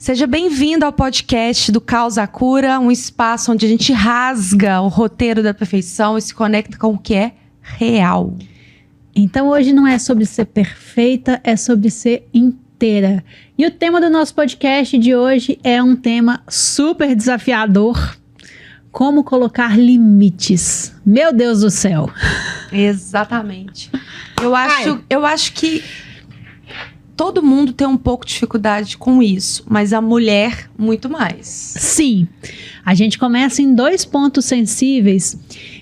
Seja bem-vindo ao podcast do Causa Cura, um espaço onde a gente rasga o roteiro da perfeição e se conecta com o que é real. Então hoje não é sobre ser perfeita, é sobre ser inteira. E o tema do nosso podcast de hoje é um tema super desafiador. Como colocar limites. Meu Deus do céu. Exatamente. Eu acho que todo mundo tem um pouco de dificuldade com isso, mas a mulher muito mais. Sim. A gente começa em 2 pontos sensíveis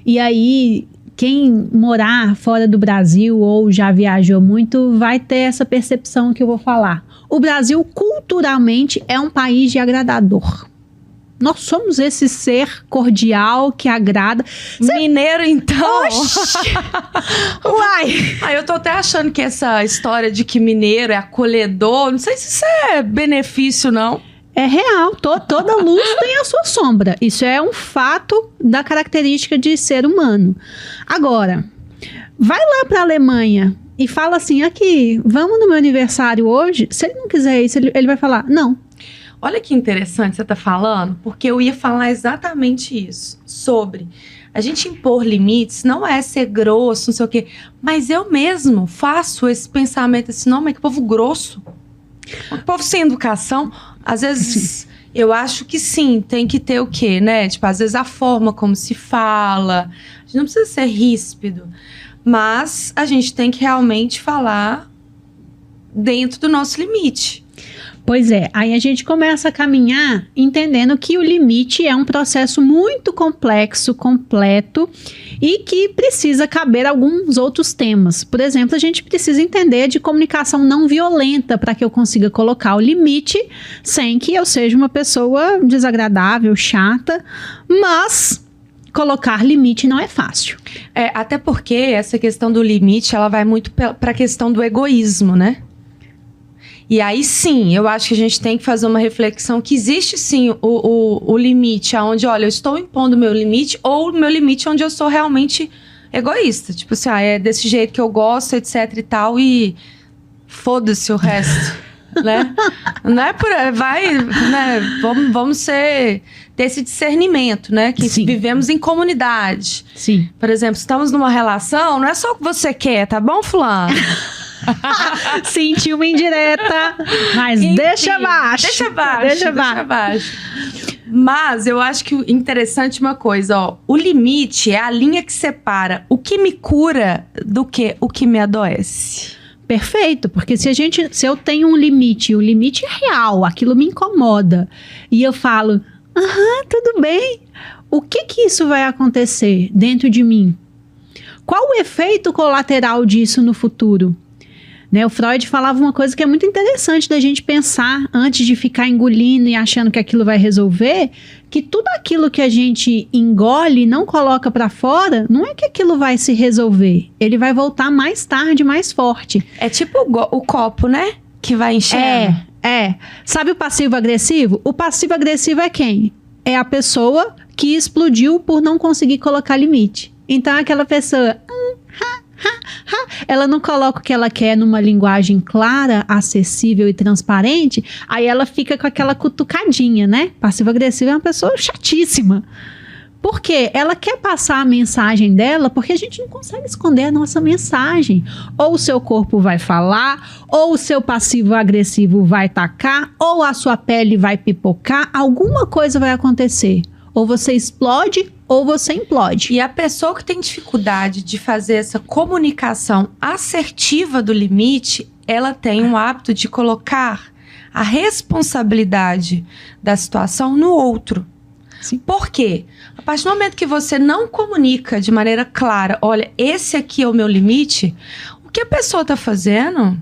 e aí quem morar fora do Brasil ou já viajou muito vai ter essa percepção que eu vou falar. O Brasil culturalmente é um país de agradador. Nós somos esse ser cordial que agrada. Mineiro, então? Uai! Eu tô até achando que essa história de que mineiro é acolhedor, não sei se isso é benefício, não. É real. Toda luz tem a sua sombra. Isso é um fato da característica de ser humano. Agora, vai lá pra Alemanha e fala assim, aqui, vamos no meu aniversário hoje? Se ele não quiser isso, ele vai falar, não. Olha que interessante você tá falando, porque eu ia falar exatamente isso, sobre a gente impor limites, não é ser grosso, não sei o quê, mas eu mesmo faço esse pensamento assim, não, mas que povo grosso, um povo sem educação, às vezes eu acho que sim, tem que ter o quê, né? Tipo, às vezes a forma como se fala, a gente não precisa ser ríspido, mas a gente tem que realmente falar dentro do nosso limite. Pois é, aí a gente começa a caminhar entendendo que o limite é um processo muito complexo, completo e que precisa caber alguns outros temas. Por exemplo, a gente precisa entender de comunicação não violenta para que eu consiga colocar o limite sem que eu seja uma pessoa desagradável, chata, mas colocar limite não é fácil. Até porque essa questão do limite, ela vai muito para a questão do egoísmo, né? E aí sim, eu acho que a gente tem que fazer uma reflexão que existe sim o limite, onde, olha, eu estou impondo o meu limite, ou o meu limite onde eu sou realmente egoísta. Tipo assim, é desse jeito que eu gosto, etc e tal, e foda-se o resto, né? Não é por aí, vai, né? Vamos ter esse discernimento, né? Que sim. Vivemos em comunidade. Sim. Por exemplo, estamos numa relação, não é só o que você quer, tá bom, fulano? Senti uma indireta, mas enfim, deixa abaixo. Deixa abaixo. Mas eu acho que interessante uma coisa, ó. O limite é a linha que separa o que me cura do que o que me adoece. Perfeito, porque se eu tenho um limite, o limite é real, aquilo me incomoda, e eu falo, tudo bem, o que isso vai acontecer dentro de mim? Qual o efeito colateral disso no futuro? Né, o Freud falava uma coisa que é muito interessante da gente pensar antes de ficar engolindo e achando que aquilo vai resolver, que tudo aquilo que a gente engole e não coloca para fora, não é que aquilo vai se resolver, ele vai voltar mais tarde, mais forte. É tipo o copo, né? Que vai enchendo. Sabe o passivo-agressivo? O passivo-agressivo é quem? É a pessoa que explodiu por não conseguir colocar limite. Então aquela pessoa... ela não coloca o que ela quer numa linguagem clara, acessível e transparente, aí ela fica com aquela cutucadinha, né? Passivo-agressiva é uma pessoa chatíssima. Por quê? Ela quer passar a mensagem dela porque a gente não consegue esconder a nossa mensagem. Ou o seu corpo vai falar, ou o seu passivo-agressivo vai tacar, ou a sua pele vai pipocar, alguma coisa vai acontecer. Ou você explode, ou você implode. E a pessoa que tem dificuldade de fazer essa comunicação assertiva do limite, ela tem um hábito de colocar a responsabilidade da situação no outro. Sim. Por quê? A partir do momento que você não comunica de maneira clara, olha, esse aqui é o meu limite, o que a pessoa está fazendo,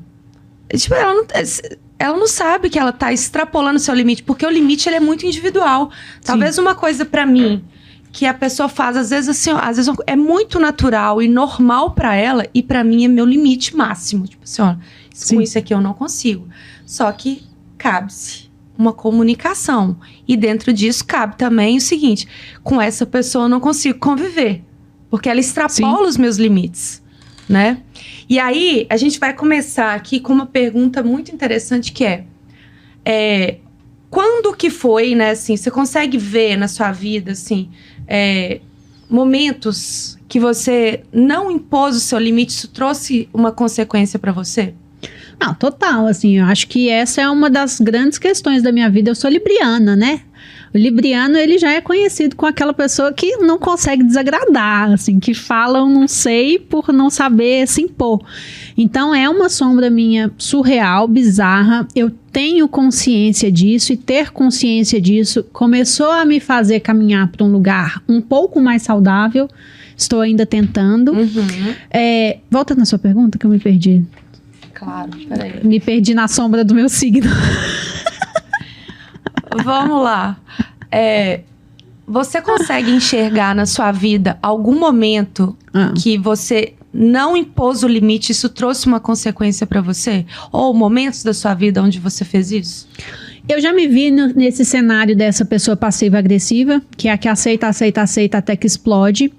tipo, ela não sabe que ela está extrapolando o seu limite, porque o limite ele é muito individual. Talvez uma coisa para mim que a pessoa faz, às vezes assim, às vezes é muito natural e normal para ela, e para mim é meu limite máximo. Tipo assim, ó, com isso aqui eu não consigo. Só que cabe-se uma comunicação. E dentro disso cabe também o seguinte, com essa pessoa eu não consigo conviver, porque ela extrapola os meus limites, né? E aí, a gente vai começar aqui com uma pergunta muito interessante que é quando que foi, né, assim, você consegue ver na sua vida, assim, momentos que você não impôs o seu limite, isso trouxe uma consequência pra você? Não, total, assim, eu acho que essa é uma das grandes questões da minha vida. Eu sou libriana, né? O libriano, ele já é conhecido com aquela pessoa que não consegue desagradar, assim, que fala um não sei por não saber se impor. Então, é uma sombra minha surreal, bizarra. Eu tenho consciência disso, e ter consciência disso começou a me fazer caminhar para um lugar um pouco mais saudável. Estou ainda tentando. Volta na sua pergunta, que eu me perdi. Claro, peraí. Me perdi na sombra do meu signo. Vamos lá. Você consegue enxergar na sua vida algum momento que você não impôs o limite, isso trouxe uma consequência pra você? Ou momentos da sua vida onde você fez isso? Eu já me vi nesse cenário dessa pessoa passiva-agressiva, que é a que aceita até que explode.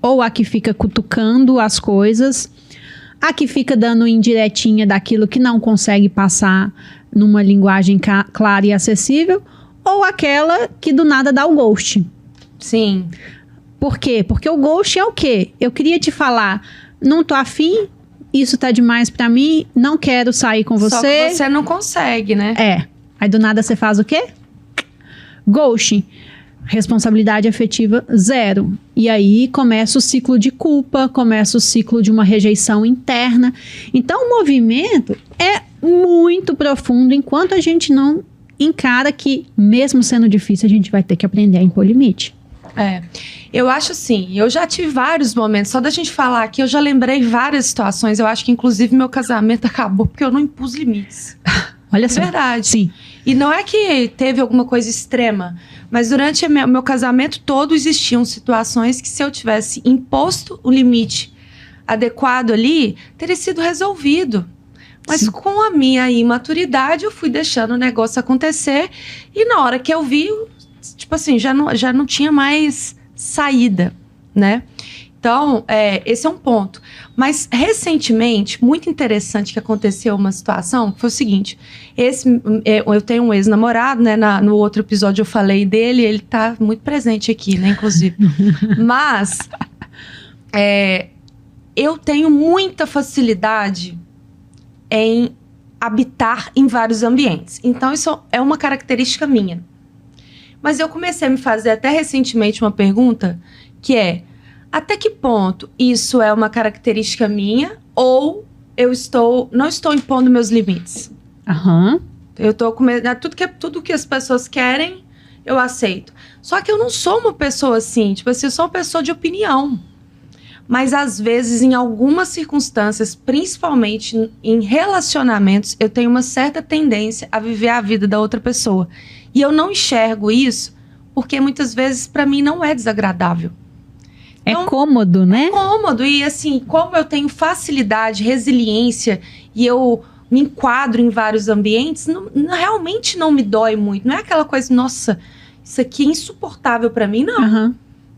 Ou a que fica cutucando as coisas. A que fica dando indiretinha daquilo que não consegue passar numa linguagem clara e acessível. Ou aquela que do nada dá o ghost. Sim. Por quê? Porque o ghost é o quê? Eu queria te falar, não tô afim, isso tá demais pra mim, não quero sair com você. Só que você não consegue, né? Aí do nada você faz o quê? Ghost. Responsabilidade afetiva, 0. E aí começa o ciclo de culpa, começa o ciclo de uma rejeição interna. Então o movimento é muito profundo enquanto a gente não encara que, mesmo sendo difícil, a gente vai ter que aprender a impor limite. Eu acho assim, eu já tive vários momentos, só da gente falar aqui, eu já lembrei várias situações, eu acho que inclusive meu casamento acabou porque eu não impus limites. Olha só. Verdade. Sim. E não é que teve alguma coisa extrema, mas durante o meu casamento todo existiam situações que se eu tivesse imposto o limite adequado ali, teria sido resolvido. Mas Sim. com a minha imaturidade, eu fui deixando o negócio acontecer. E na hora que eu vi, tipo assim, já não tinha mais saída, né? Então, esse é um ponto. Mas, recentemente, muito interessante que aconteceu uma situação, que foi o seguinte. Eu tenho um ex-namorado, né? No outro episódio eu falei dele, ele tá muito presente aqui, né? Inclusive. Mas, eu tenho muita facilidade em habitar em vários ambientes. Então, isso é uma característica minha. Mas eu comecei a me fazer até recentemente uma pergunta, que é: até que ponto isso é uma característica minha ou eu não estou impondo meus limites? Eu tô tudo que as pessoas querem, eu aceito. Só que eu não sou uma pessoa assim, tipo assim, eu sou uma pessoa de opinião. Mas às vezes, em algumas circunstâncias, principalmente em relacionamentos, eu tenho uma certa tendência a viver a vida da outra pessoa. E eu não enxergo isso porque muitas vezes para mim não é desagradável. Então, é cômodo, né? É cômodo. E assim, como eu tenho facilidade, resiliência e eu me enquadro em vários ambientes, realmente não me dói muito. Não é aquela coisa, nossa, isso aqui é insuportável para mim, não.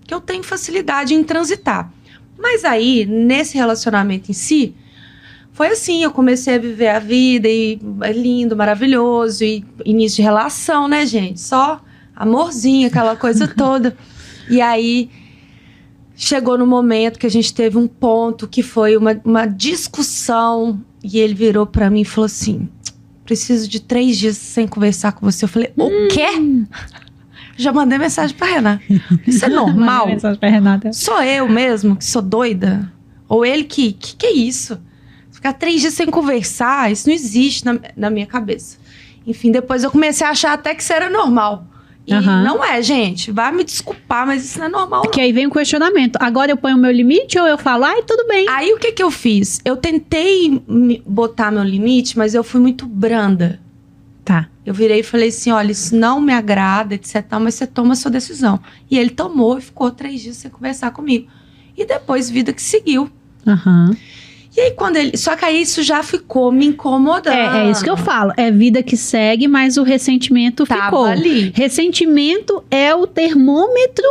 Que eu tenho facilidade em transitar. Mas aí, nesse relacionamento em si, foi assim, eu comecei a viver a vida e é lindo, maravilhoso, e início de relação, né, gente? Só amorzinho, aquela coisa toda. E aí, chegou no momento que a gente teve um ponto que foi uma discussão, e ele virou pra mim e falou assim: preciso de 3 dias sem conversar com você. Eu falei, o quê? Já mandei mensagem pra Renata. Isso é normal? Mandei mensagem pra Renata. Sou eu mesmo que sou doida? Ou ele que é isso? Ficar 3 dias sem conversar, isso não existe na minha cabeça. Enfim, depois eu comecei a achar até que isso era normal. E não é, gente. Vai me desculpar, mas isso não é normal, não. Que aí vem o questionamento. Agora eu ponho o meu limite ou eu falo, ai, tudo bem. Aí o que eu fiz? Eu tentei botar meu limite, mas eu fui muito branda. Tá. Eu virei e falei assim, olha, isso não me agrada, etc, mas você toma a sua decisão. E ele tomou e ficou 3 dias sem conversar comigo. E depois, vida que seguiu. E aí, só que aí isso já ficou me incomodando. É isso que eu falo. É vida que segue, mas o ressentimento ficou. Ali. Ressentimento é o termômetro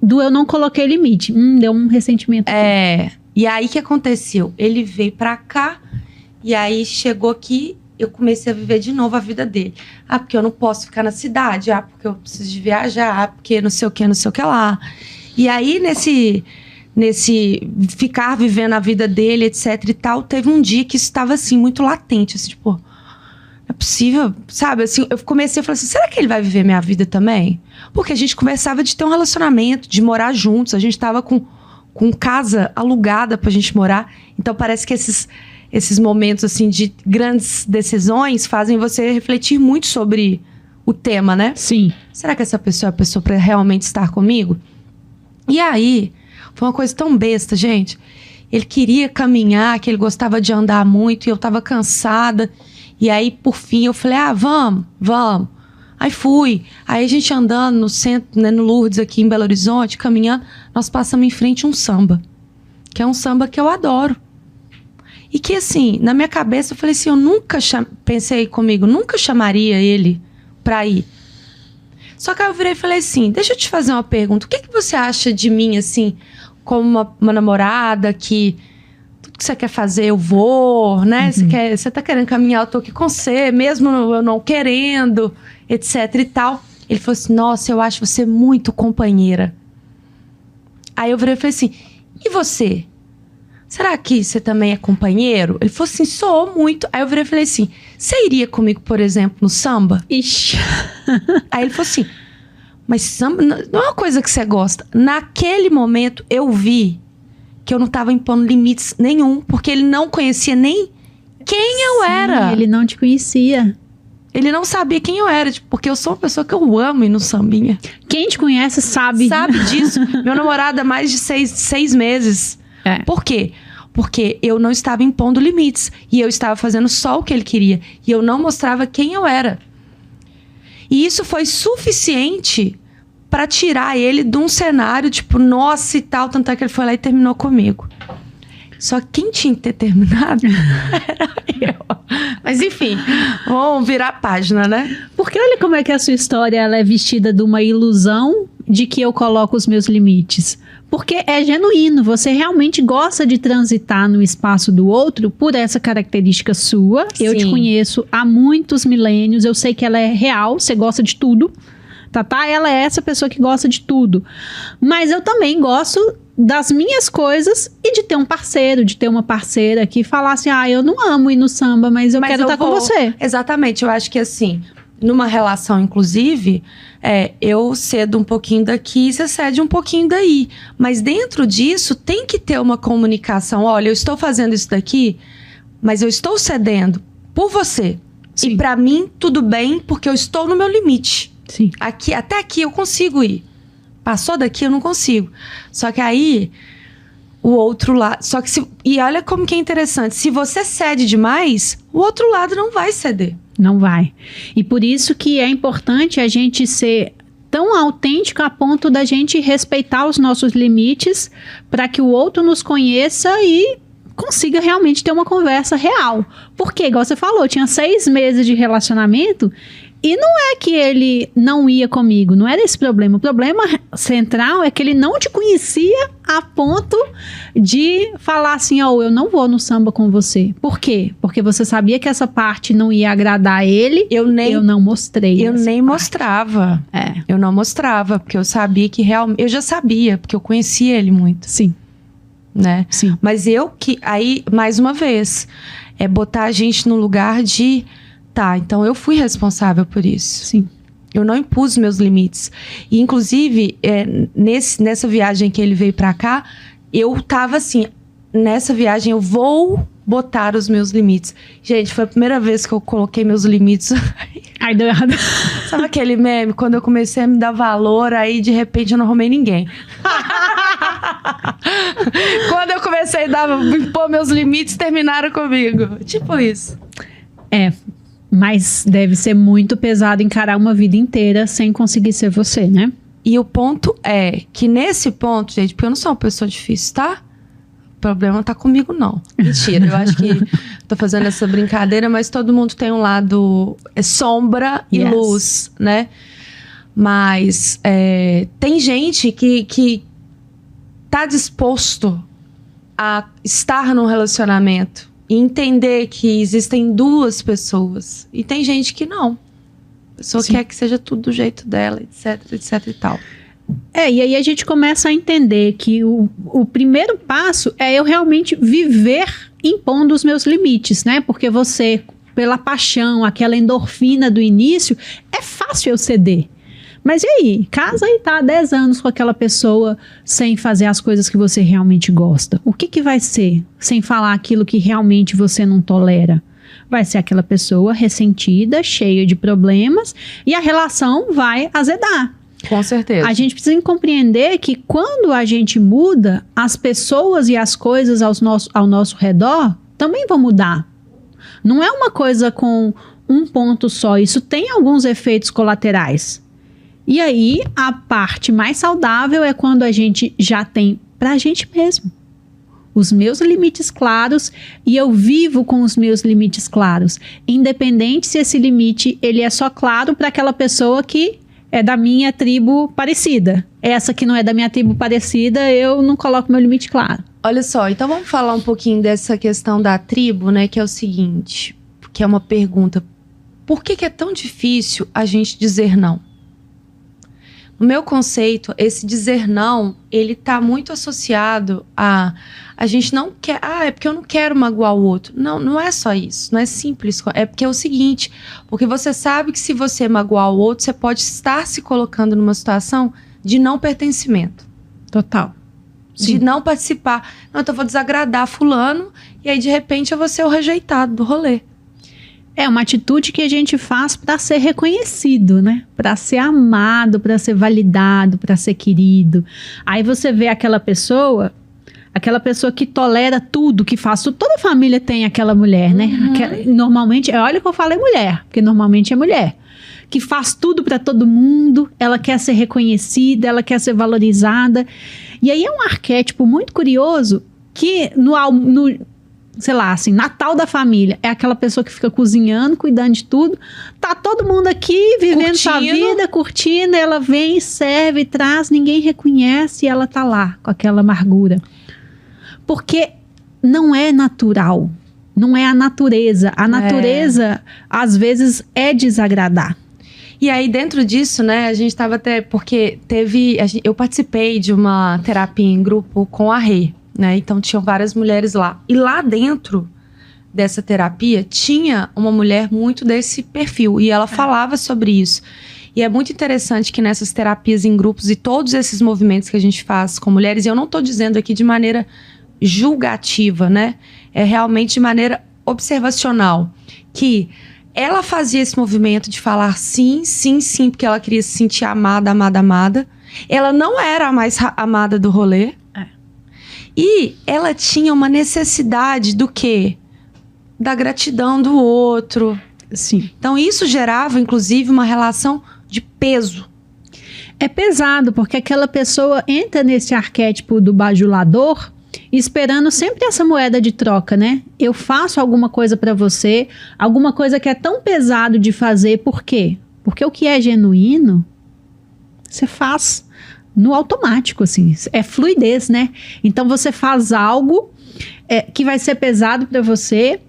do eu não coloquei limite. Deu um ressentimento aqui. E aí, o que aconteceu? Ele veio pra cá, e aí chegou aqui, eu comecei a viver de novo a vida dele. Ah, porque eu não posso ficar na cidade. Ah, porque eu preciso de viajar. Ah, porque não sei o que lá. E aí, nesse ficar vivendo a vida dele, etc e tal, teve um dia que isso estava, assim, muito latente. Assim, tipo, não é possível, sabe? Assim, eu comecei a falar assim, será que ele vai viver minha vida também? Porque a gente conversava de ter um relacionamento, de morar juntos. A gente tava com casa alugada pra gente morar. Então, parece que esses momentos, assim, de grandes decisões fazem você refletir muito sobre o tema, né? Sim. Será que essa pessoa é a pessoa pra realmente estar comigo? E aí, foi uma coisa tão besta, gente. Ele queria caminhar, que ele gostava de andar muito, e eu tava cansada. E aí, por fim, eu falei, vamos. Aí fui. Aí a gente andando no centro, né, no Lourdes, aqui em Belo Horizonte, caminhando, nós passamos em frente a um samba. Que é um samba que eu adoro. E que, assim, na minha cabeça, eu falei assim, eu nunca pensei comigo, nunca chamaria ele pra ir. Só que aí eu virei e falei assim, deixa eu te fazer uma pergunta. O que você acha de mim, assim, como uma namorada que tudo que você quer fazer, eu vou, né? Você tá querendo caminhar, eu tô aqui com você, mesmo eu não querendo, etc e tal. Ele falou assim, nossa, eu acho você muito companheira. Aí eu virei e falei assim, e você? Será que você também é companheiro? Ele falou assim, sou muito. Aí eu virei e falei assim, você iria comigo, por exemplo, no samba? Ixi. Aí ele falou assim, mas samba não é uma coisa que você gosta. Naquele momento, eu vi que eu não estava impondo limites nenhum, porque ele não conhecia nem quem eu era. Ele não te conhecia. Ele não sabia quem eu era, tipo, porque eu sou uma pessoa que eu amo ir no sambinha. Quem te conhece sabe. Sabe disso. Meu namorado há mais de 6 meses. É. Por quê? Porque eu não estava impondo limites. E eu estava fazendo só o que ele queria. E eu não mostrava quem eu era. E isso foi suficiente para tirar ele de um cenário, tipo, nossa e tal. Tanto é que ele foi lá e terminou comigo. Só que quem tinha que ter terminado era eu. Mas enfim, vamos virar a página, né? Porque olha como é que a sua história ela é vestida de uma ilusão de que eu coloco os meus limites. Porque é genuíno, você realmente gosta de transitar no espaço do outro por essa característica sua. Sim. Eu te conheço há muitos milênios, eu sei que ela é real, você gosta de tudo. Tatá, ela é essa pessoa que gosta de tudo. Mas eu também gosto das minhas coisas e de ter um parceiro, de ter uma parceira que falasse, eu não amo ir no samba, mas eu quero estar com você. Exatamente, eu acho que assim, numa relação, inclusive, eu cedo um pouquinho daqui e você cede um pouquinho daí. Mas dentro disso, tem que ter uma comunicação. Olha, eu estou fazendo isso daqui, mas eu estou cedendo por você. Sim. E pra mim, tudo bem, porque eu estou no meu limite. Sim. Até aqui eu consigo ir. Passou daqui, eu não consigo. Só que aí, o outro lado... E olha como que é interessante. Se você cede demais, o outro lado não vai ceder. Não vai. E por isso que é importante a gente ser tão autêntico a ponto da gente respeitar os nossos limites para que o outro nos conheça e consiga realmente ter uma conversa real. Porque, igual você falou, tinha 6 meses de relacionamento e não é que ele não ia comigo, não era esse problema. O problema central é que ele não te conhecia a ponto de falar assim, eu não vou no samba com você. Por quê? Porque você sabia que essa parte não ia agradar ele, eu não mostrei. Eu nem mostrava. Eu não mostrava, porque eu sabia que realmente... Eu já sabia, porque eu conhecia ele muito. Sim. Né? Sim. Mas aí, mais uma vez, é botar a gente no lugar de... Tá, então eu fui responsável por isso. Sim. Eu não impus meus limites. E, inclusive, nessa viagem que ele veio pra cá, eu tava assim, nessa viagem eu vou botar os meus limites. Gente, foi a primeira vez que eu coloquei meus limites. Ai, deu errado. Sabe aquele meme? Quando eu comecei a me dar valor, aí de repente eu não arrumei ninguém. Quando eu comecei a impor meus limites, terminaram comigo. Tipo isso. Mas deve ser muito pesado encarar uma vida inteira sem conseguir ser você, né? E o ponto é que nesse ponto, gente, porque eu não sou uma pessoa difícil, tá? O problema tá comigo, não. Mentira, eu acho que tô fazendo essa brincadeira, mas todo mundo tem um lado sombra e luz, né? Mas tem gente que tá disposto a estar num relacionamento E entender que existem duas pessoas. E tem gente que não. A pessoa quer que seja tudo do jeito dela, etc e tal. E aí a gente começa a entender que o primeiro passo é eu realmente viver impondo os meus limites, né? Porque você, pela paixão, aquela endorfina do início, é fácil eu ceder. Mas e aí? Casa e tá há 10 anos com aquela pessoa sem fazer as coisas que você realmente gosta. O que vai ser sem falar aquilo que realmente você não tolera? Vai ser aquela pessoa ressentida, cheia de problemas, e a relação vai azedar. Com certeza. A gente precisa compreender que quando a gente muda, as pessoas e as coisas ao nosso redor também vão mudar. Não é uma coisa com um ponto só, isso tem alguns efeitos colaterais. E aí, a parte mais saudável é quando a gente já tem pra gente mesmo os meus limites claros e eu vivo com os meus limites claros, independente se esse limite ele é só claro para aquela pessoa que é da minha tribo parecida. Essa que não é da minha tribo parecida, eu não coloco meu limite claro. Olha só, então vamos falar um pouquinho dessa questão da tribo, né? Que é o seguinte, que é uma pergunta. Por que é tão difícil a gente dizer não? No meu conceito, esse dizer não, ele tá muito associado a gente não quer, é porque eu não quero magoar o outro. Não, não é só isso, não é simples. É porque é o seguinte, porque você sabe que se você magoar o outro, você pode estar se colocando numa situação de não pertencimento. Total. De não participar. Não, então eu vou desagradar fulano e aí de repente eu vou ser o rejeitado do rolê. É uma atitude que a gente faz para ser reconhecido, né? Para ser amado, para ser validado, para ser querido. Aí você vê aquela pessoa que tolera tudo, que faz tudo. Toda família tem aquela mulher, né? Normalmente, olha que eu falei mulher, porque normalmente é mulher. Que faz tudo para todo mundo, ela quer ser reconhecida, ela quer ser valorizada. E aí é um arquétipo muito curioso que sei lá, assim, Natal da família, é aquela pessoa que fica cozinhando, cuidando de tudo, tá todo mundo aqui, vivendo sua vida, curtindo, ela vem, serve, traz, ninguém reconhece e ela tá lá, com aquela amargura. Porque não é natural, não é a natureza. A natureza, às vezes, é desagradar. E aí, dentro disso, né, a gente tava até, porque eu participei de uma terapia em grupo com a Rê, né? Então tinham várias mulheres lá. E lá dentro dessa terapia tinha uma mulher muito desse perfil. E ela falava sobre isso. E é muito interessante que nessas terapias em grupos e todos esses movimentos que a gente faz com mulheres, e eu não estou dizendo aqui de maneira julgativa, né? É realmente de maneira observacional. Que ela fazia esse movimento de falar sim, sim, sim, porque ela queria se sentir amada, amada, amada. Ela não era a mais amada do rolê. E ela tinha uma necessidade do quê? Da gratidão do outro. Sim. Então isso gerava, inclusive, uma relação de peso. É pesado, porque aquela pessoa entra nesse arquétipo do bajulador esperando sempre essa moeda de troca, né? Eu faço alguma coisa pra você, alguma coisa que é tão pesado de fazer, por quê? Porque o que é genuíno, você faz no automático, assim, é fluidez, né? Então você faz algo que vai ser pesado pra você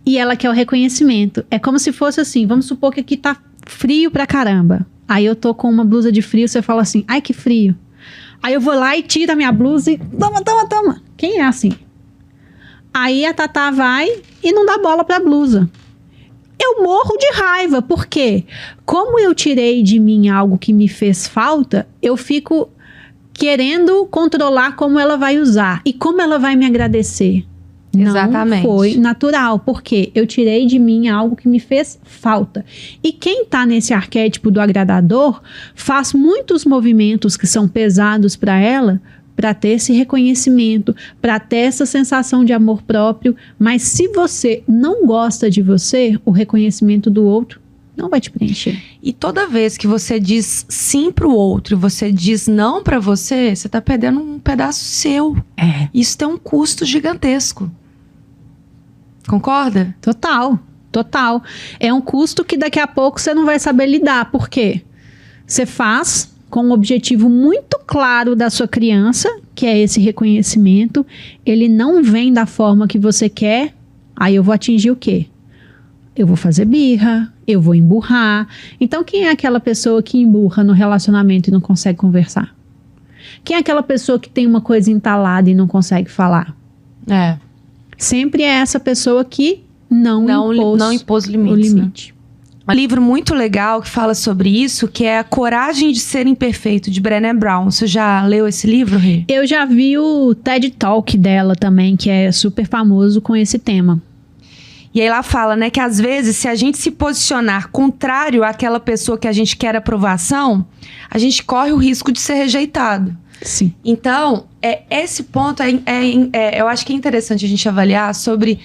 e ela quer o reconhecimento. É como se fosse assim, vamos supor que aqui tá frio pra caramba. Aí eu tô com uma blusa de frio, você fala assim, ai que frio. Aí eu vou lá e tiro a minha blusa e toma. Quem é assim? Aí a Tatá vai e não dá bola pra blusa. Eu morro de raiva, porque como eu tirei de mim algo que me fez falta, eu fico querendo controlar como ela vai usar e como ela vai me agradecer. Exatamente. Não foi natural, porque eu tirei de mim algo que me fez falta. E quem tá nesse arquétipo do agradador faz muitos movimentos que são pesados para ela, para ter esse reconhecimento, para ter essa sensação de amor próprio. Mas se você não gosta de você, o reconhecimento do outro não vai te preencher. E toda vez que você diz sim pro outro e você diz não pra você, você tá perdendo um pedaço seu. Isso tem um custo gigantesco. Concorda? Total. É um custo que daqui a pouco você não vai saber lidar. Por quê? Você faz com um objetivo muito claro da sua criança, que é esse reconhecimento. Ele não vem da forma que você quer Aí eu vou atingir o quê? Eu vou fazer birra, eu vou emburrar. Então, quem é aquela pessoa que emburra no relacionamento e não consegue conversar? Quem é aquela pessoa que tem uma coisa entalada e não consegue falar? Sempre é essa pessoa que não impôs o limite. Um livro muito legal que fala sobre isso, que é A Coragem de Ser Imperfeito, de Brené Brown. Você já leu esse livro, Rê? Eu já vi o TED Talk dela também, que é super famoso com esse tema. E aí ela fala, né, que às vezes, se a gente se posicionar contrário àquela pessoa que a gente quer aprovação, a gente corre o risco de ser rejeitado. Sim. Então, esse ponto eu acho que é interessante a gente avaliar sobre,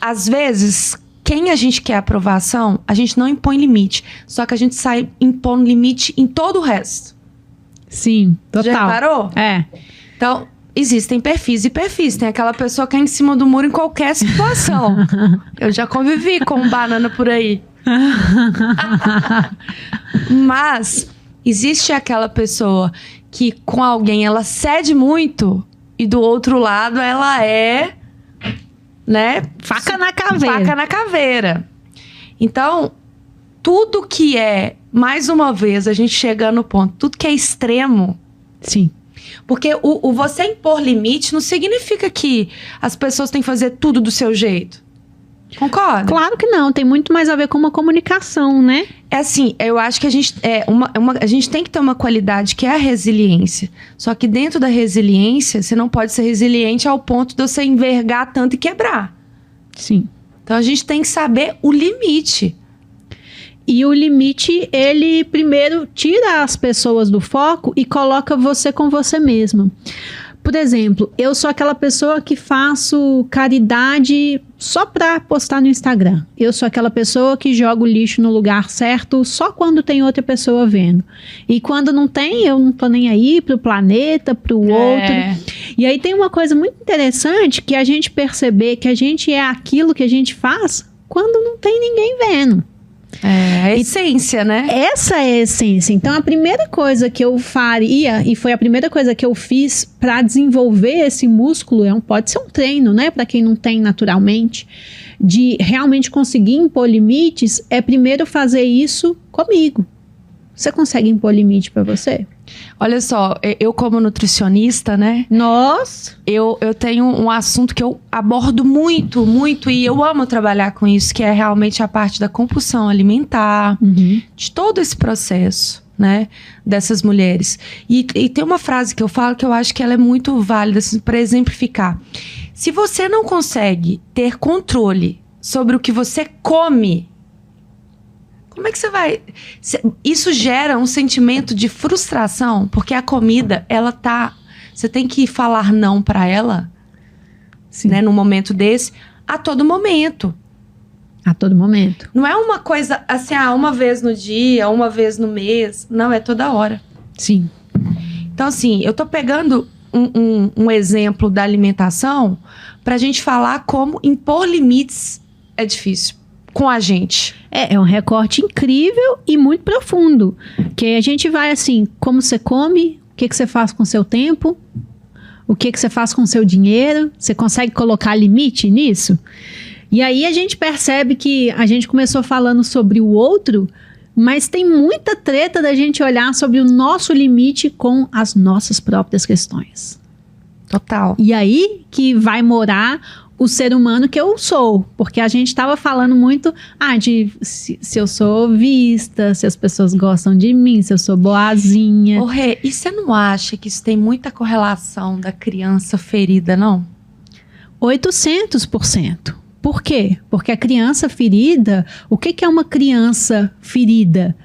às vezes, quem a gente quer aprovação, a gente não impõe limite. Só que a gente sai impondo limite em todo o resto. Sim, total. Já reparou? Então, existem perfis e perfis. Tem aquela pessoa que é em cima do muro em qualquer situação. Eu já convivi com banana por aí. Mas existe aquela pessoa que com alguém ela cede muito e do outro lado ela é, né? Faca na caveira. Faca na caveira. Então, tudo que é, mais uma vez, a gente chega no ponto, tudo que é extremo. Sim. Porque o você impor limite não significa que as pessoas têm que fazer tudo do seu jeito. Concorda? Claro que não, tem muito mais a ver com uma comunicação, né? É assim, eu acho que a gente, a gente tem que ter uma qualidade que é a resiliência. Só que dentro da resiliência, você não pode ser resiliente ao ponto de você envergar tanto e quebrar. Sim. Então a gente tem que saber o limite. E o limite, ele primeiro tira as pessoas do foco e coloca você com você mesma. Por exemplo, eu sou aquela pessoa que faço caridade só pra postar no Instagram. Eu sou aquela pessoa que joga o lixo no lugar certo só quando tem outra pessoa vendo. E quando não tem, eu não tô nem aí pro planeta, pro outro. E aí tem uma coisa muito interessante que a gente perceber que a gente é aquilo que a gente faz quando não tem ninguém vendo. É a essência, né? Essa é a essência. Então, a primeira coisa que eu faria, e foi a primeira coisa que eu fiz para desenvolver esse músculo, pode ser um treino, né? Para quem não tem naturalmente, de realmente conseguir impor limites, é primeiro fazer isso comigo. Você consegue impor limite para você? Olha só, eu como nutricionista, né? Nossa! Eu tenho um assunto que eu abordo muito, muito, e eu amo trabalhar com isso, que é realmente a parte da compulsão alimentar, de todo esse processo, né? Dessas mulheres. E tem uma frase que eu falo que eu acho que ela é muito válida assim, para exemplificar. Se você não consegue ter controle sobre o que você come, como é que você vai... Isso gera um sentimento de frustração, porque a comida, ela tá... Você tem que falar não pra ela, né, num momento desse, a todo momento. A todo momento. Não é uma coisa assim, uma vez no dia, uma vez no mês. Não, é toda hora. Sim. Então, assim, eu tô pegando um exemplo da alimentação pra gente falar como impor limites é difícil. Com a gente. É um recorte incrível e muito profundo. Que aí a gente vai assim, como você come, o que você faz com o seu tempo, o que você faz com o seu dinheiro, você consegue colocar limite nisso? E aí a gente percebe que a gente começou falando sobre o outro, mas tem muita treta da gente olhar sobre o nosso limite com as nossas próprias questões. Total. E aí que vai morar o ser humano que eu sou, porque a gente estava falando muito de se eu sou vista, se as pessoas gostam de mim, se eu sou boazinha. Ô Rê, e você não acha que isso tem muita correlação da criança ferida, não? 800%. Por quê? Porque a criança ferida, o que é uma criança ferida?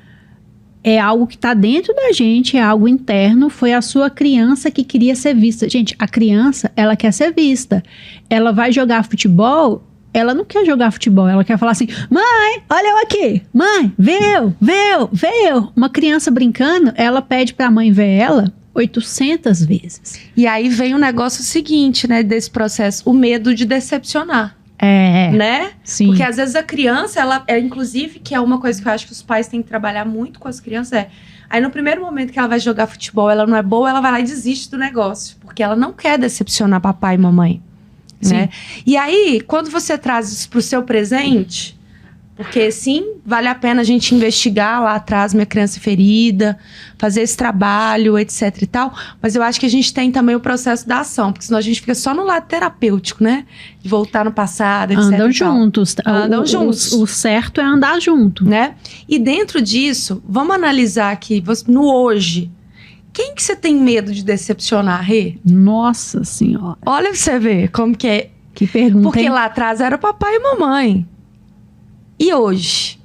É algo que está dentro da gente, é algo interno, foi a sua criança que queria ser vista. Gente, a criança, ela quer ser vista. Ela vai jogar futebol, ela não quer jogar futebol, ela quer falar assim, mãe, olha eu aqui, mãe, vê eu. Uma criança brincando, ela pede para a mãe ver ela 800 vezes. E aí vem o negócio seguinte, né, desse processo, o medo de decepcionar. Né? Sim. Porque às vezes a criança, ela inclusive, que é uma coisa que eu acho que os pais têm que trabalhar muito com as crianças, aí no primeiro momento que ela vai jogar futebol, ela não é boa, ela vai lá e desiste do negócio, porque ela não quer decepcionar papai e mamãe. né? E aí, quando você traz isso pro seu presente, porque sim, vale a pena a gente investigar lá atrás, minha criança ferida, fazer esse trabalho, etc e tal, mas eu acho que a gente tem também o processo da ação, porque senão a gente fica só no lado terapêutico, né? De voltar no passado, etc. Andam juntos. Andam juntos. O certo é andar junto. Né? E dentro disso, vamos analisar aqui, no hoje, quem que você tem medo de decepcionar, Rê? Nossa Senhora. Olha pra você ver como que é. Que pergunta, Porque hein? lá atrás era papai e mamãe. E hoje?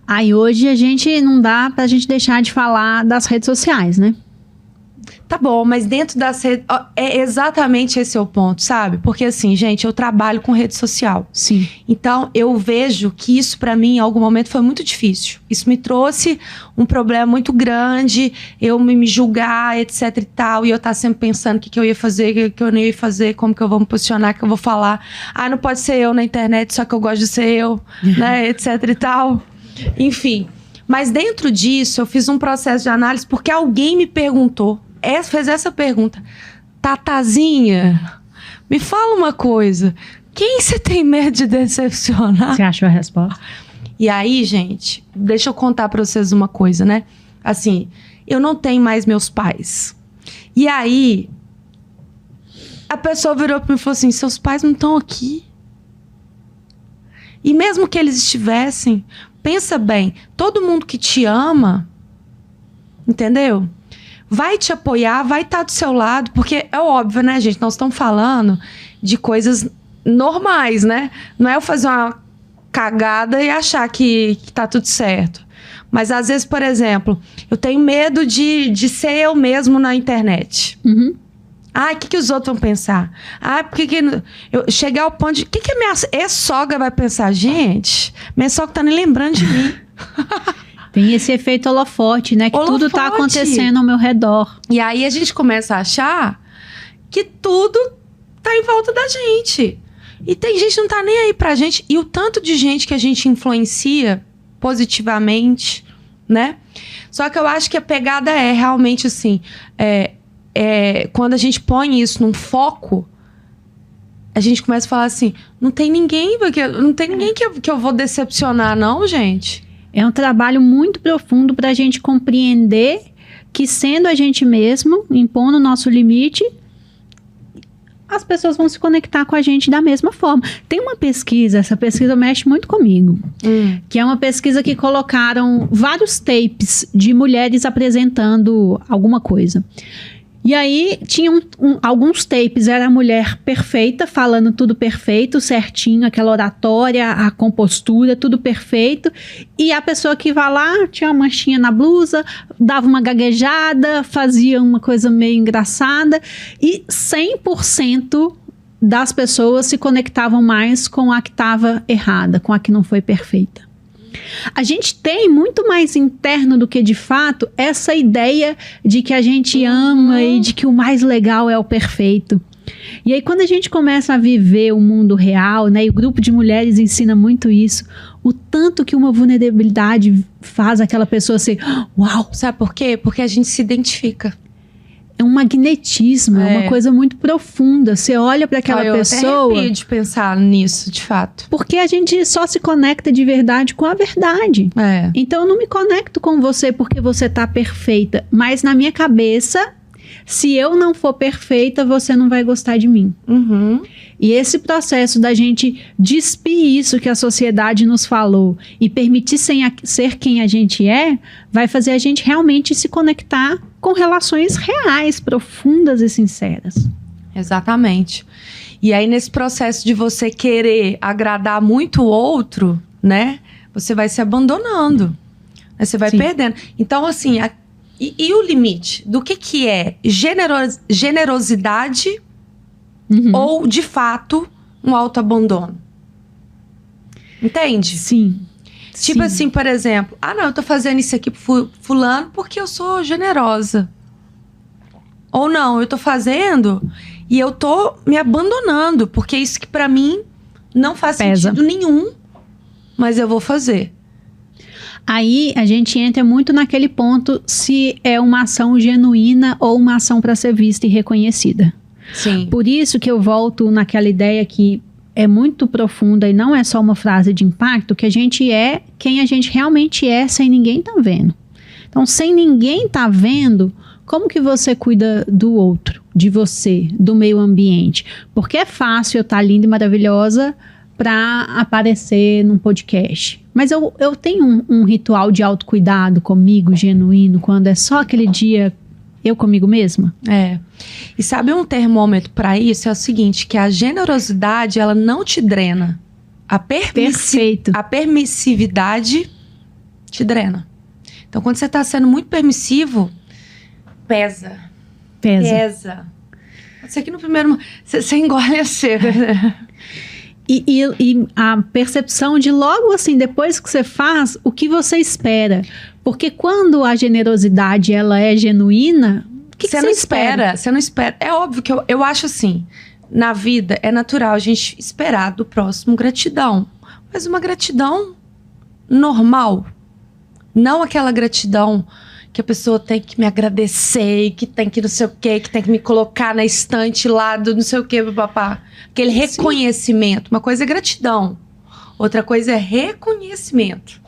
Aí hoje não dá pra gente deixar de falar das redes sociais, né? Tá bom, mas dentro das redes... É exatamente esse o ponto, sabe? Porque assim, gente, eu trabalho com rede social. Sim. Então, eu vejo que isso pra mim, em algum momento, foi muito difícil. Isso me trouxe um problema muito grande, eu me julgar, etc e tal, e eu estar sempre pensando o que eu ia fazer, o que eu não ia fazer, como que eu vou me posicionar, o que eu vou falar. Ah, não pode ser eu na internet, só que eu gosto de ser eu, né, etc e tal. Enfim. Mas dentro disso, eu fiz um processo de análise porque alguém me perguntou, fez essa pergunta: Tatazinha, me fala uma coisa, quem você tem medo de decepcionar? Você achou a resposta? E aí, gente, deixa eu contar pra vocês uma coisa, né? Assim, eu não tenho mais meus pais. E aí, a pessoa virou pra mim e falou assim: seus pais não estão aqui. E mesmo que eles estivessem, pensa bem, todo mundo que te ama, entendeu? Vai te apoiar, vai estar do seu lado, porque é óbvio, né, gente? Nós estamos falando de coisas normais, né? Não é eu fazer uma cagada e achar que tá tudo certo. Mas às vezes, por exemplo, eu tenho medo de ser eu mesmo na internet. Uhum. Ai, o que os outros vão pensar? Ah, porque eu chegar ao ponto de... O que a minha ex-sogra vai pensar? Gente, minha sogra tá nem lembrando de mim. Tem esse efeito holofote, né? Que tudo tá acontecendo ao meu redor. E aí a gente começa a achar que tudo tá em volta da gente. E tem gente que não tá nem aí pra gente. E o tanto de gente que a gente influencia positivamente, né? Só que eu acho que a pegada é realmente assim... quando a gente põe isso num foco, a gente começa a falar assim: não tem ninguém que eu vou decepcionar, não, gente. É um trabalho muito profundo para a gente compreender que, sendo a gente mesmo, impondo o nosso limite, as pessoas vão se conectar com a gente da mesma forma. Tem uma pesquisa, essa pesquisa mexe muito comigo, que é uma pesquisa que colocaram vários tapes de mulheres apresentando alguma coisa. E aí, tinham alguns tapes, era a mulher perfeita, falando tudo perfeito, certinho, aquela oratória, a compostura, tudo perfeito. E a pessoa que vai lá, tinha uma manchinha na blusa, dava uma gaguejada, fazia uma coisa meio engraçada. E 100% das pessoas se conectavam mais com a que estava errada, com a que não foi perfeita. A gente tem muito mais interno do que de fato essa ideia de que a gente ama e de que o mais legal é o perfeito. E aí quando a gente começa a viver o mundo real, né, e o grupo de mulheres ensina muito isso, o tanto que uma vulnerabilidade faz aquela pessoa ser uau. Sabe por quê? Porque a gente se identifica. É um magnetismo, é uma coisa muito profunda. Você olha para aquela pessoa... Eu até arrepio de pensar nisso, de fato. Porque a gente só se conecta de verdade com a verdade. Então eu não me conecto com você porque você tá perfeita. Mas na minha cabeça, se eu não for perfeita, você não vai gostar de mim. Uhum. E esse processo da gente despir isso que a sociedade nos falou e permitir ser quem a gente vai fazer a gente realmente se conectar com relações reais, profundas e sinceras. Exatamente. E aí, nesse processo de você querer agradar muito o outro, né? Você vai se abandonando. Né, você vai perdendo. Então, assim, e o limite? Do que é generosidade ou, de fato, um autoabandono? Entende? Sim. Tipo assim, por exemplo, não, eu tô fazendo isso aqui pro fulano porque eu sou generosa. Ou não, eu tô fazendo e eu tô me abandonando, porque isso que pra mim não faz sentido nenhum, mas eu vou fazer. Aí a gente entra muito naquele ponto se é uma ação genuína ou uma ação para ser vista e reconhecida. Sim. Por isso que eu volto naquela ideia que é muito profunda e não é só uma frase de impacto, que a gente é quem a gente realmente é sem ninguém tá vendo. Então, sem ninguém tá vendo, como que você cuida do outro, de você, do meio ambiente? Porque é fácil eu estar linda e maravilhosa para aparecer num podcast. Mas eu tenho um ritual de autocuidado comigo, genuíno, quando é só aquele dia eu comigo mesma? É. E sabe um termômetro para isso? É o seguinte, que a generosidade, ela não te drena. Perfeito. A permissividade te drena. Então, quando você está sendo muito permissivo, pesa. Você aqui no primeiro... Você engole a cera, né? E a percepção de logo assim, depois que você faz, o que você espera. Porque quando a generosidade ela é genuína, o que você espera? Você não espera. É óbvio que eu acho assim, na vida é natural a gente esperar do próximo gratidão. Mas uma gratidão normal. Não aquela gratidão que a pessoa tem que me agradecer, que tem que não sei o quê, que tem que me colocar na estante lá do não sei o quê, papá. Aquele reconhecimento. Uma coisa é gratidão, outra coisa é reconhecimento.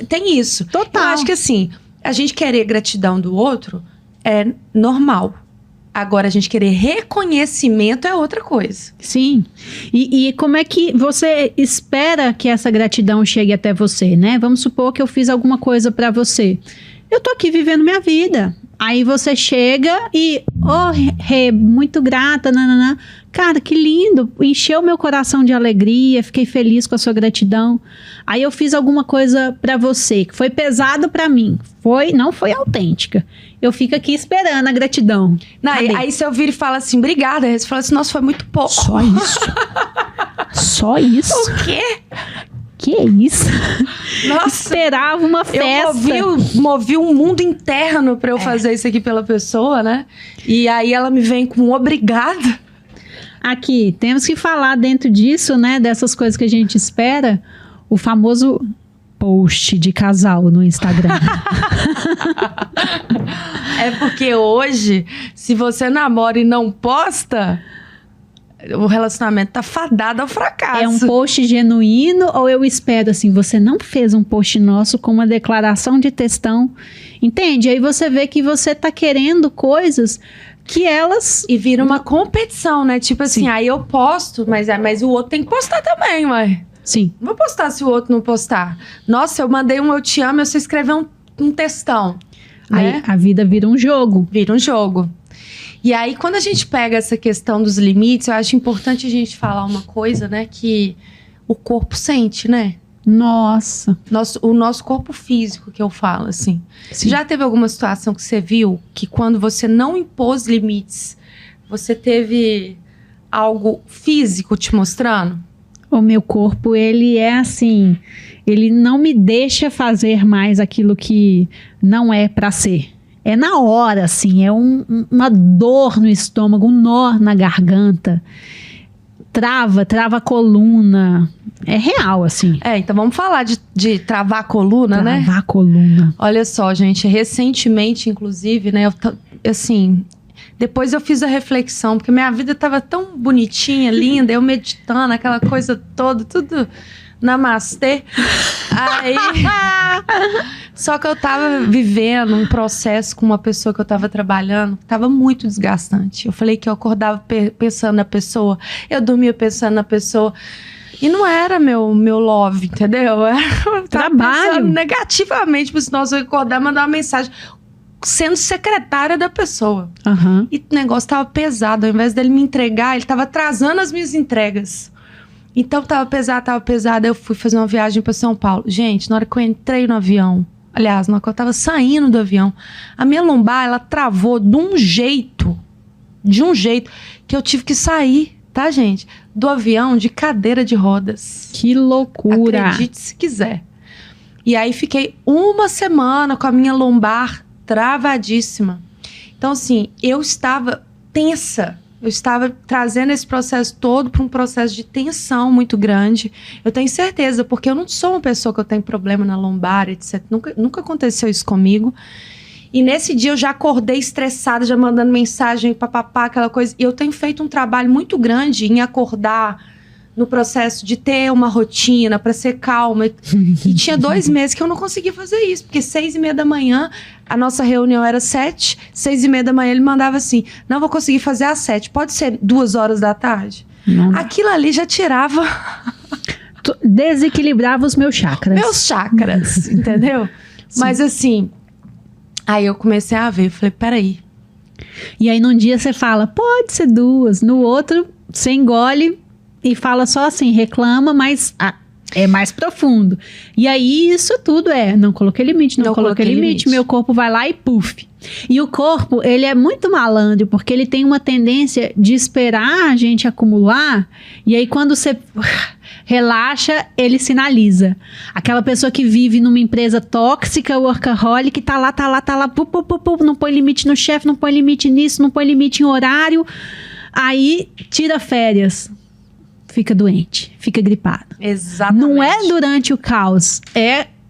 Tem isso. Total. Eu acho que assim, a gente querer gratidão do outro é normal. Agora, a gente querer reconhecimento é outra coisa. Sim. E como é que você espera que essa gratidão chegue até você, né? Vamos supor que eu fiz alguma coisa pra você. Eu tô aqui vivendo minha vida. Aí você chega e... Rê, muito grata, nananã. Cara, que lindo. Encheu meu coração de alegria. Fiquei feliz com a sua gratidão. Aí eu fiz alguma coisa pra você que foi pesado pra mim. Não foi autêntica. Eu fico aqui esperando a gratidão. Não, aí você ouvir e fala assim, obrigada. Aí você fala assim, nossa, foi muito pouco. Só isso? Só isso? O quê? Que é isso? Nossa. Esperava uma festa. Eu movi um mundo interno pra eu fazer isso aqui pela pessoa, né? E aí ela me vem com obrigada. Aqui, temos que falar dentro disso, né? Dessas coisas que a gente espera. O famoso post de casal no Instagram. É porque hoje, se você namora e não posta, o relacionamento tá fadado ao fracasso. É um post genuíno ou eu espero assim, você não fez um post nosso com uma declaração de textão, entende? Aí você vê que você tá querendo coisas que elas... E vira uma competição, né? Tipo assim, aí eu posto, mas o outro tem que postar também, ué. Sim. Não vou postar se o outro não postar. Nossa, eu mandei um eu te amo e você escreveu um textão. Aí Né? a vida vira um jogo. Vira um jogo. E aí, quando a gente pega essa questão dos limites, eu acho importante a gente falar uma coisa, né? Que o corpo sente, né? Nossa. O nosso corpo físico, que eu falo, assim. Sim. Já teve alguma situação que você viu que quando você não impôs limites, você teve algo físico te mostrando? O meu corpo, ele é assim, ele não me deixa fazer mais aquilo que não é pra ser. É na hora, assim, é uma dor no estômago, um nó na garganta. Trava a coluna. É real, assim. Então vamos falar de travar a coluna, né? Travar a coluna. Olha só, gente, recentemente, inclusive, né, assim, depois eu fiz a reflexão, porque minha vida tava tão bonitinha, linda, eu meditando, aquela coisa toda, tudo namastê. Aí, só que eu tava vivendo um processo com uma pessoa que eu tava trabalhando, que tava muito desgastante. Eu falei que eu acordava pensando na pessoa, eu dormia pensando na pessoa. E não era meu love, entendeu? Eu trabalho. Negativamente, porque senão eu ia acordar e mandar uma mensagem sendo secretária da pessoa. Uhum. E o negócio tava pesado. Ao invés dele me entregar, ele tava atrasando as minhas entregas. Então tava pesado. Eu fui fazer uma viagem para São Paulo. Gente, na hora que eu entrei no avião, aliás, na hora que eu tava saindo do avião, a minha lombar, ela travou de um jeito, que eu tive que sair, tá, gente? Do avião de cadeira de rodas. Que loucura! Acredite se quiser. E aí fiquei uma semana com a minha lombar travadíssima. Então, assim, eu estava tensa. Eu estava trazendo esse processo todo para um processo de tensão muito grande. Eu tenho certeza, porque eu não sou uma pessoa que eu tenho problema na lombar, etc. Nunca aconteceu isso comigo. E nesse dia eu já acordei estressada, já mandando mensagem, papapá, aquela coisa. E eu tenho feito um trabalho muito grande em acordar no processo de ter uma rotina para ser calma. E tinha 2 meses que eu não conseguia fazer isso, porque 6h30 da manhã, a nossa reunião era 7, 6h30 da manhã ele mandava assim, não vou conseguir fazer às 7, pode ser 2 horas da tarde? Não. Aquilo ali já tirava... Desequilibrava os meus chakras. Meus chakras, entendeu? Sim. Mas assim, aí eu comecei a ver, falei, peraí. E aí num dia você fala, pode ser 2, no outro você engole e fala só assim, reclama, mas é mais profundo. E aí isso tudo não coloquei limite, não coloquei limite, meu corpo vai lá e puf. E o corpo, ele é muito malandro, porque ele tem uma tendência de esperar a gente acumular, e aí quando você relaxa, ele sinaliza. Aquela pessoa que vive numa empresa tóxica, workaholic, tá lá, não põe limite no chefe, não põe limite nisso, não põe limite em horário, aí tira férias. Fica doente, fica gripado. Exatamente. Não é durante o caos,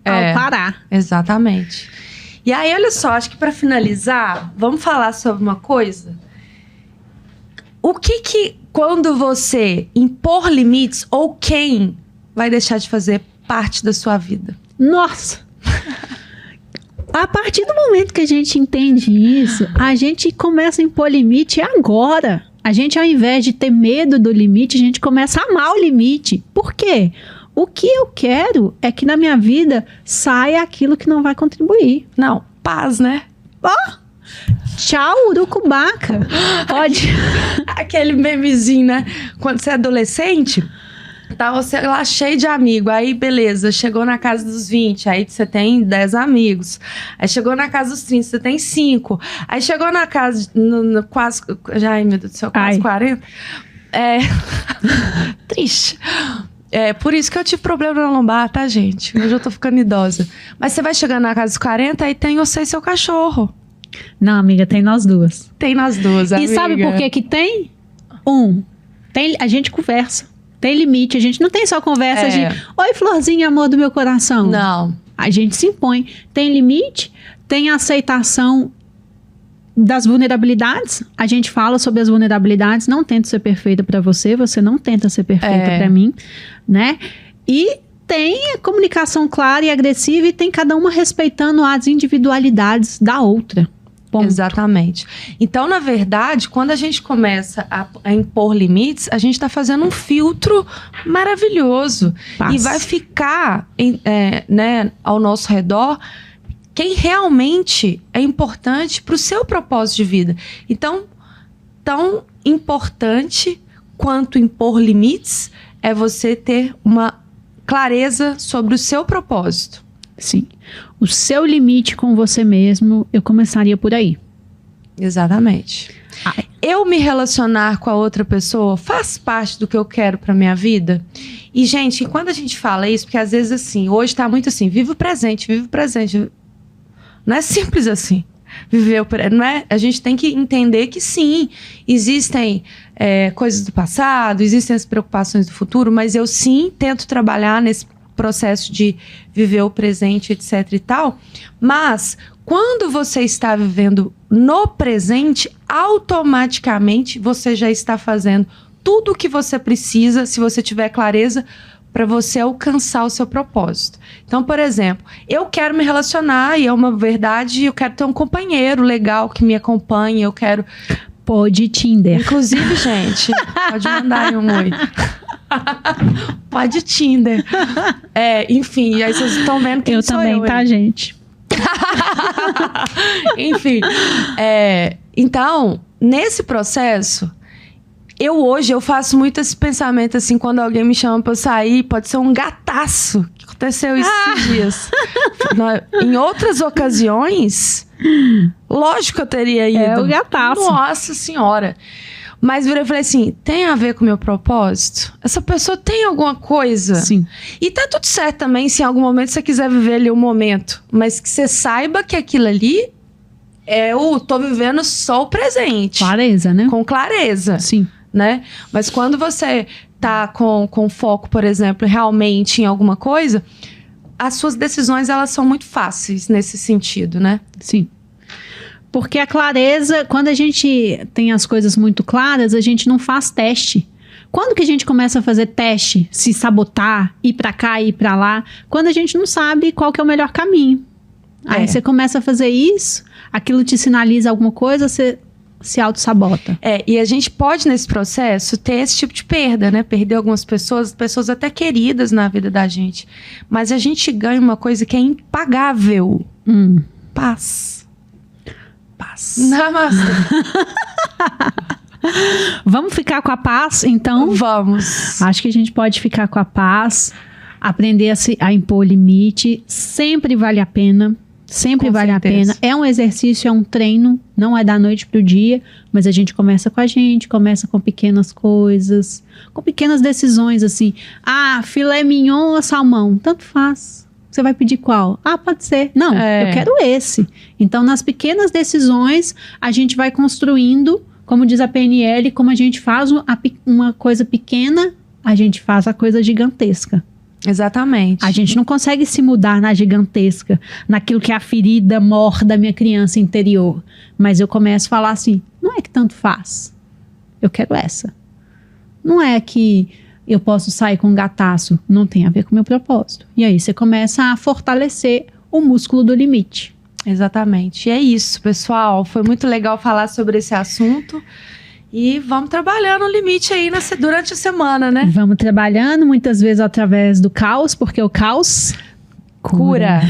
ao parar. Exatamente. E aí, olha só, acho que para finalizar, vamos falar sobre uma coisa. O que quando você impor limites, ou quem vai deixar de fazer parte da sua vida? Nossa! A partir do momento que a gente entende isso, a gente começa a impor limite agora. A gente, ao invés de ter medo do limite, a gente começa a amar o limite. Por quê? O que eu quero é que na minha vida saia aquilo que não vai contribuir. Não, paz, né? Tchau, urucubaca. Pode. Aquele memezinho, né? Quando você é adolescente, tá você lá cheio de amigo. Aí, beleza, chegou na casa dos 20, aí você tem 10 amigos. Aí chegou na casa dos 30, você tem 5. Aí chegou na casa, quase, ai meu Deus do céu, quase 40. Triste. Por isso que eu tive problema na lombar, tá, gente? Hoje eu tô ficando idosa. Mas você vai chegando na casa dos 40, aí tem você e seu cachorro. Não, amiga, tem nós duas. Tem nós duas, amiga. E sabe por que tem? A gente conversa. Tem limite. A gente não tem só conversa de oi, florzinha, amor do meu coração. Não. A gente se impõe. Tem limite, tem aceitação das vulnerabilidades. A gente fala sobre as vulnerabilidades. Não tento ser perfeita pra você, você não tenta ser perfeita pra mim, né? E tem a comunicação clara e agressiva e tem cada uma respeitando as individualidades da outra. Ponto. Exatamente. Então, na verdade, quando a gente começa a impor limites, a gente está fazendo um filtro maravilhoso. Passa. E vai ficar ao nosso redor quem realmente é importante para o seu propósito de vida. Então, tão importante quanto impor limites é você ter uma clareza sobre o seu propósito. Sim. O seu limite com você mesmo, eu começaria por aí. Exatamente. Eu me relacionar com a outra pessoa faz parte do que eu quero pra minha vida. E, gente, quando a gente fala isso, porque às vezes assim, hoje tá muito assim, vive o presente, vive o presente. Não é simples assim. Não é? A gente tem que entender que sim, existem coisas do passado, existem as preocupações do futuro, mas eu sim tento trabalhar nesse processo de viver o presente, etc e tal. Mas quando você está vivendo no presente, automaticamente você já está fazendo tudo o que você precisa, se você tiver clareza, para você alcançar o seu propósito. Então, por exemplo, eu quero me relacionar, e é uma verdade, eu quero ter um companheiro legal que me acompanhe, eu quero... Pode Tinder. Inclusive, gente, pode mandar aí um oi. Pode Tinder. Enfim, e aí vocês estão vendo que eu também, tá, gente? Enfim, então, nesse processo... Hoje eu faço muito esse pensamento assim, quando alguém me chama pra eu sair, pode ser um gataço, que aconteceu esses dias. Em outras ocasiões, lógico que eu teria ido. É o gataço. Nossa senhora. Mas eu falei assim, tem a ver com o meu propósito? Essa pessoa tem alguma coisa? Sim. E tá tudo certo também, se em algum momento você quiser viver ali um momento, mas que você saiba que aquilo ali tô vivendo só o presente. Clareza, né? Com clareza. Sim. Né? Mas quando você tá com foco, por exemplo, realmente em alguma coisa, as suas decisões, elas são muito fáceis nesse sentido, né? Sim. Porque a clareza, quando a gente tem as coisas muito claras, a gente não faz teste. Quando que a gente começa a fazer teste, se sabotar, ir pra cá, ir pra lá? Quando a gente não sabe qual que é o melhor caminho. Aí você começa a fazer isso, aquilo te sinaliza alguma coisa, você se auto-sabota. E a gente pode, nesse processo, ter esse tipo de perda, né? Perder algumas pessoas até queridas na vida da gente. Mas a gente ganha uma coisa que é impagável. Paz. Paz. Namastê. Vamos ficar com a paz, então? Vamos. Acho que a gente pode ficar com a paz, aprender a impor limite. Sempre vale a pena. Sempre Com vale certeza. a pena. É um exercício, é um treino. Não é da noite pro dia. Mas a gente começa com a gente. Começa com pequenas coisas. Com pequenas decisões, assim. Ah, filé mignon ou salmão? Tanto faz. Você vai pedir qual? Ah, pode ser. Não, eu quero esse. Então, nas pequenas decisões, a gente vai construindo, como diz a PNL, como a gente faz uma coisa pequena, a gente faz a coisa gigantesca. Exatamente. A gente não consegue se mudar na gigantesca, naquilo que é a ferida mor da minha criança interior. Mas eu começo a falar assim, não é que tanto faz. Eu quero essa. Não é que eu posso sair com um gataço. Não tem a ver com o meu propósito. E aí você começa a fortalecer o músculo do limite. Exatamente. E é isso, pessoal. Foi muito legal falar sobre esse assunto. E vamos trabalhando o limite aí durante a semana, né? Vamos trabalhando, muitas vezes através do caos, porque o caos Cura.